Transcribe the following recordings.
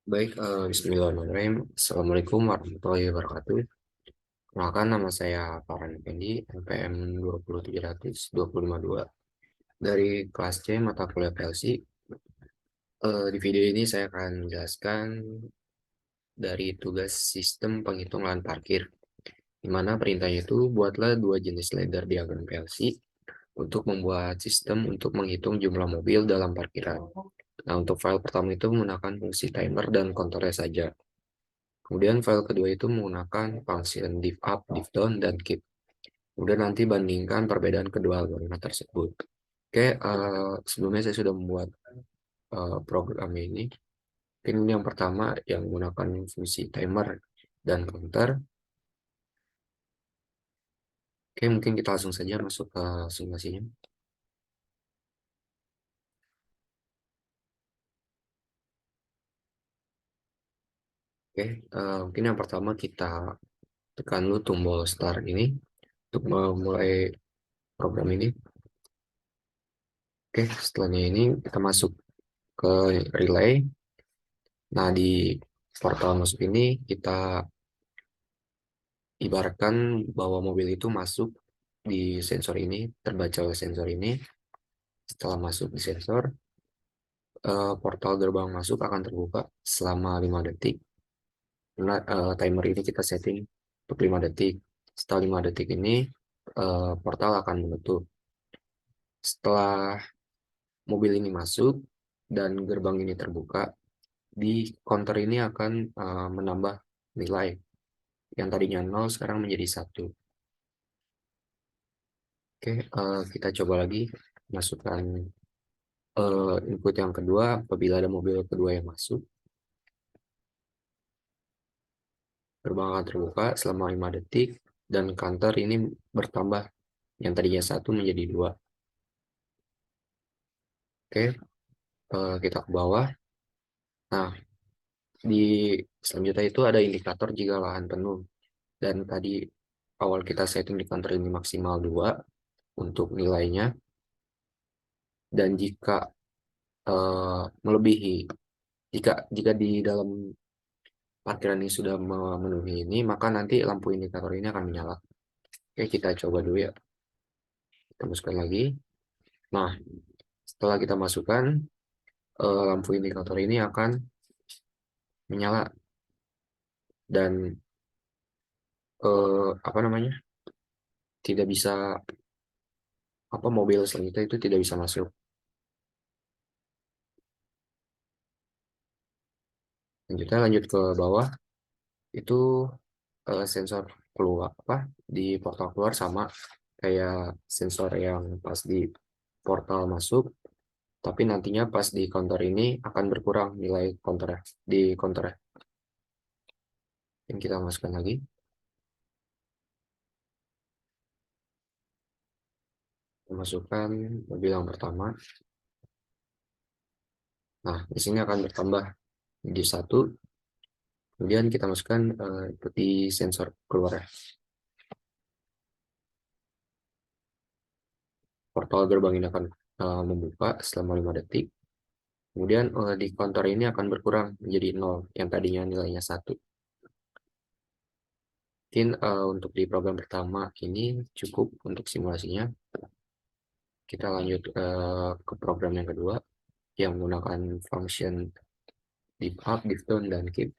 Baik, Bismillahirrahmanirrahim. Assalamualaikum warahmatullahi wabarakatuh. Kenalkan, nama saya Farhan Effendi, NPM 20700-252 dari kelas C mata kuliah PLC. Di video ini saya akan menjelaskan dari tugas sistem penghitung lahan parkir, di mana perintahnya itu buatlah dua jenis ladder diagram PLC untuk membuat sistem untuk menghitung jumlah mobil dalam parkiran. Nah, untuk file pertama itu menggunakan fungsi timer dan kontornya saja. Kemudian file kedua itu menggunakan function div up, div down, dan keep. Kemudian nanti bandingkan perbedaan kedua algoritma tersebut. Oke, sebelumnya saya sudah membuat program ini. Ini yang pertama yang menggunakan fungsi timer dan counter. Oke, mungkin kita langsung saja masuk ke simulasinya. Oke, mungkin yang pertama kita tekan dulu tombol start ini untuk memulai program ini. Oke, setelahnya ini kita masuk ke relay. Nah, di portal masuk ini kita ibaratkan bahwa mobil itu masuk di sensor ini, terbaca oleh sensor ini. Setelah masuk di sensor, portal gerbang masuk akan terbuka selama 5 detik. Nah, timer ini kita setting untuk 5 detik. Setelah 5 detik ini, portal akan menutup. Setelah mobil ini masuk dan gerbang ini terbuka, di counter ini akan menambah nilai yang tadinya 0 sekarang menjadi 1. Oke, kita coba lagi masukkan input yang kedua. Apabila ada mobil kedua yang masuk, gerbang akan terbuka selama 5 detik dan counter ini bertambah yang tadinya 1 menjadi 2. Oke, kita ke bawah. Nah, di selanjutnya itu ada indikator jika lahan penuh, dan tadi awal kita setting di counter ini maksimal 2 untuk nilainya, dan jika melebihi, jika di dalam parkiran ini sudah memenuhi ini, maka nanti lampu indikator ini akan menyala. Oke, kita coba dulu ya. Kita masukkan lagi. Nah, setelah kita masukkan, lampu indikator ini akan menyala, dan apa namanya, tidak bisa, mobil selanjutnya itu tidak bisa masuk. Selanjutnya lanjut ke bawah, itu sensor keluar di portal keluar sama kayak sensor yang pas di portal masuk, tapi nantinya pas di counter ini akan berkurang nilai counter di counter. Yang kita masukkan lagi, masukkan mobil yang pertama. Nah, di sini akan bertambah di 1. Kemudian kita masukkan ikuti sensor keluar ya. Portal gerbang ini akan membuka selama 5 detik. Kemudian di counter ini akan berkurang menjadi 0, yang tadinya nilainya 1. Mungkin untuk di program pertama ini cukup untuk simulasinya. Kita lanjut ke program yang kedua, yang menggunakan function div up, div down, dan keep.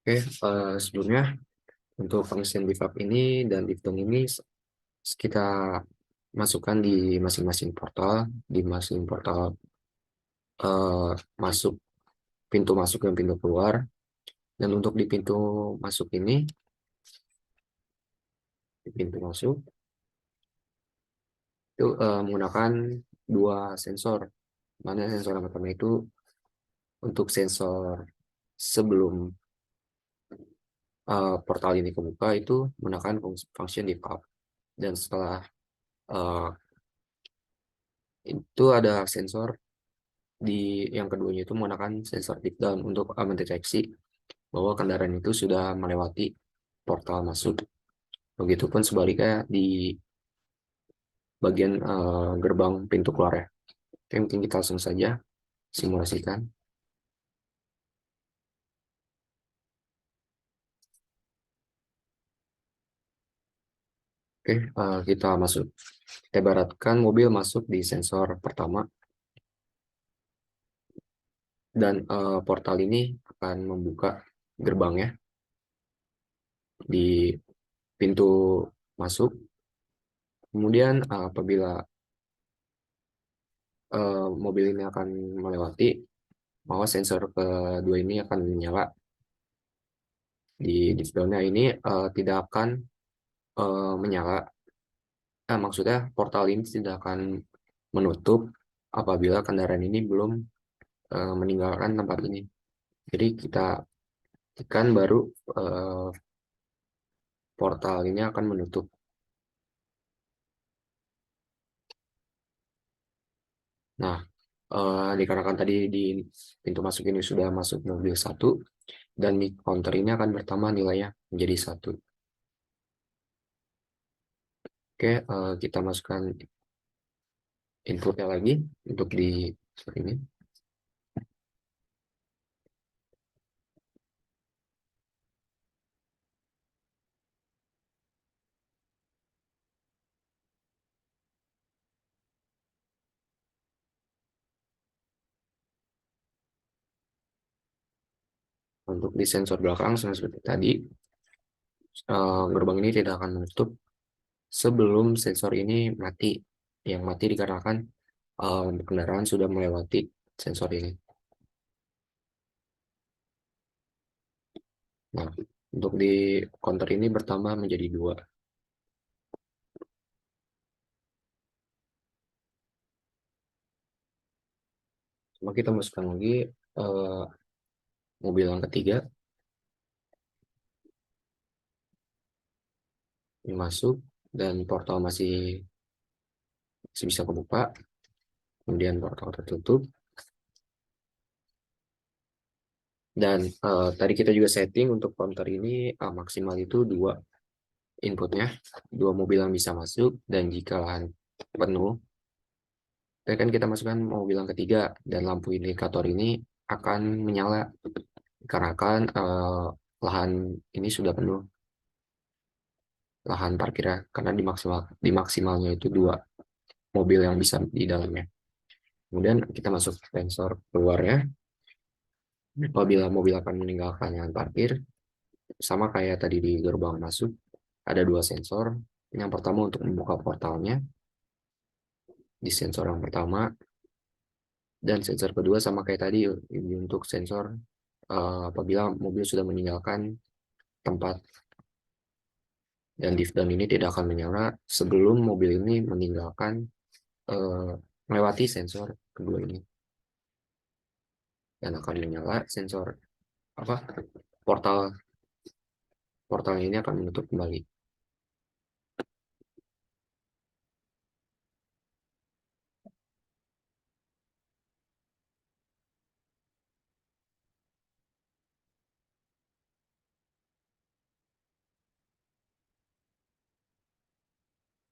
Oke, sebelumnya untuk function div up ini dan div down ini kita masukkan di masing-masing portal, di masing portal masuk, pintu masuk dan pintu keluar. Dan untuk di pintu masuk ini, di pintu masuk itu menggunakan dua sensor. Mana sensor yang pertama itu untuk sensor sebelum portal ini kebuka itu menggunakan function div up, dan setelah uh, itu ada sensor di yang keduanya itu menggunakan sensor div down untuk mendeteksi bahwa kendaraan itu sudah melewati portal masuk. Begitupun sebaliknya di bagian gerbang pintu keluar ya. Oke, mungkin kita langsung saja simulasikan. Oke, kita masuk. Kita ibaratkan mobil masuk di sensor pertama, dan portal ini akan membuka gerbangnya di pintu masuk. Kemudian apabila mobil ini akan melewati, maka sensor kedua ini akan menyala. Di display ini tidak akan menyala. Maksudnya portal ini tidak akan menutup apabila kendaraan ini belum meninggalkan tempat ini. Jadi kita tekan baru eh, portal ini akan menutup. Nah, dikarenakan tadi di pintu masuk ini sudah masuk mobil satu, dan di counter ini akan bertambah nilainya menjadi satu. Oke, kita masukkan inputnya lagi untuk di ini. Untuk di sensor belakang, sama seperti tadi, gerbang ini tidak akan menutup sebelum sensor ini mati. Yang mati dikarenakan kendaraan sudah melewati sensor ini. Nah, untuk di counter ini bertambah menjadi 2. Cuma kita masukkan lagi eh, mobil yang ketiga. Ini masuk, dan portal masih bisa kebuka. Kemudian portal tertutup. Dan tadi kita juga setting untuk counter ini maksimal itu 2 inputnya, 2 mobil yang bisa masuk, dan jika lahan penuh, kan kita masukkan mobil yang ketiga, dan lampu indikator ini akan menyala karena kan lahan ini sudah penuh, lahan parkirnya, karena di maksimalnya itu 2 mobil yang bisa di dalamnya. Kemudian kita masuk sensor keluarnya. Apabila mobil akan meninggalkan lahan parkir, sama kayak tadi di gerbang masuk, ada 2 sensor. Yang pertama untuk membuka portalnya di sensor yang pertama, dan sensor kedua sama kayak tadi, ini untuk sensor apabila mobil sudah meninggalkan tempat. Dan div down ini tidak akan menyala sebelum mobil ini meninggalkan melewati sensor kedua ini, dan akan menyala sensor apa portal portal ini akan menutup kembali.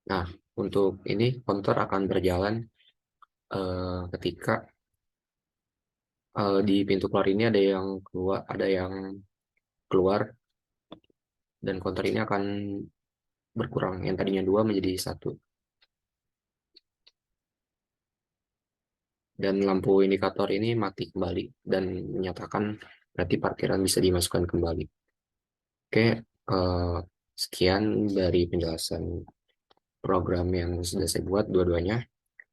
Nah, untuk ini counter akan berjalan ketika di pintu keluar ini ada yang keluar, dan counter ini akan berkurang, yang tadinya 2 menjadi 1. Dan lampu indikator ini mati kembali dan menyatakan berarti parkiran bisa dimasukkan kembali. Oke, sekian dari penjelasan program yang sudah saya buat dua-duanya.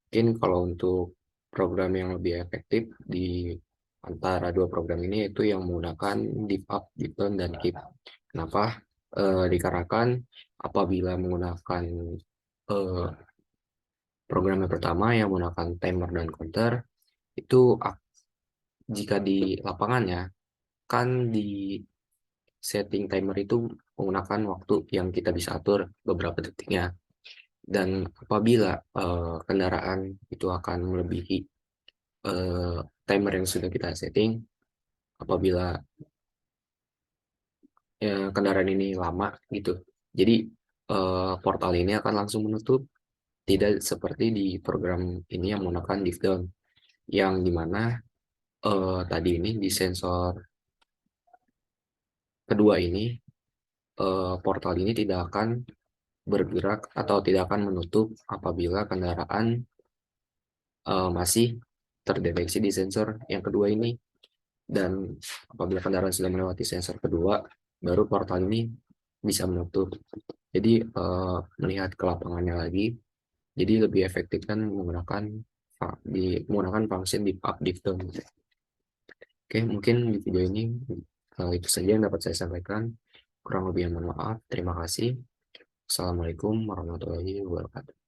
Mungkin kalau untuk program yang lebih efektif di antara 2 program ini, itu yang menggunakan div up, div down, dan keep. Kenapa? Dikarenakan apabila menggunakan eh, program yang pertama yang menggunakan timer dan counter, itu jika di lapangannya kan di setting timer itu menggunakan waktu yang kita bisa atur beberapa detiknya. Dan apabila kendaraan itu akan melebihi eh, timer yang sudah kita setting, apabila kendaraan ini lama gitu, jadi portal ini akan langsung menutup, Tidak seperti di program ini yang menggunakan div down, yang dimana tadi ini di sensor kedua ini portal ini tidak akan bergerak atau tidak akan menutup apabila kendaraan masih terdeteksi di sensor yang kedua ini, dan apabila kendaraan sudah melewati sensor kedua baru portal ini bisa menutup. Jadi melihat ke lapangannya lagi, jadi lebih efektif kan menggunakan function div up div down. Oke, mungkin di video ini itu saja yang dapat saya sampaikan. Kurang lebih mohon maaf. Terima kasih. Assalamualaikum warahmatullahi wabarakatuh.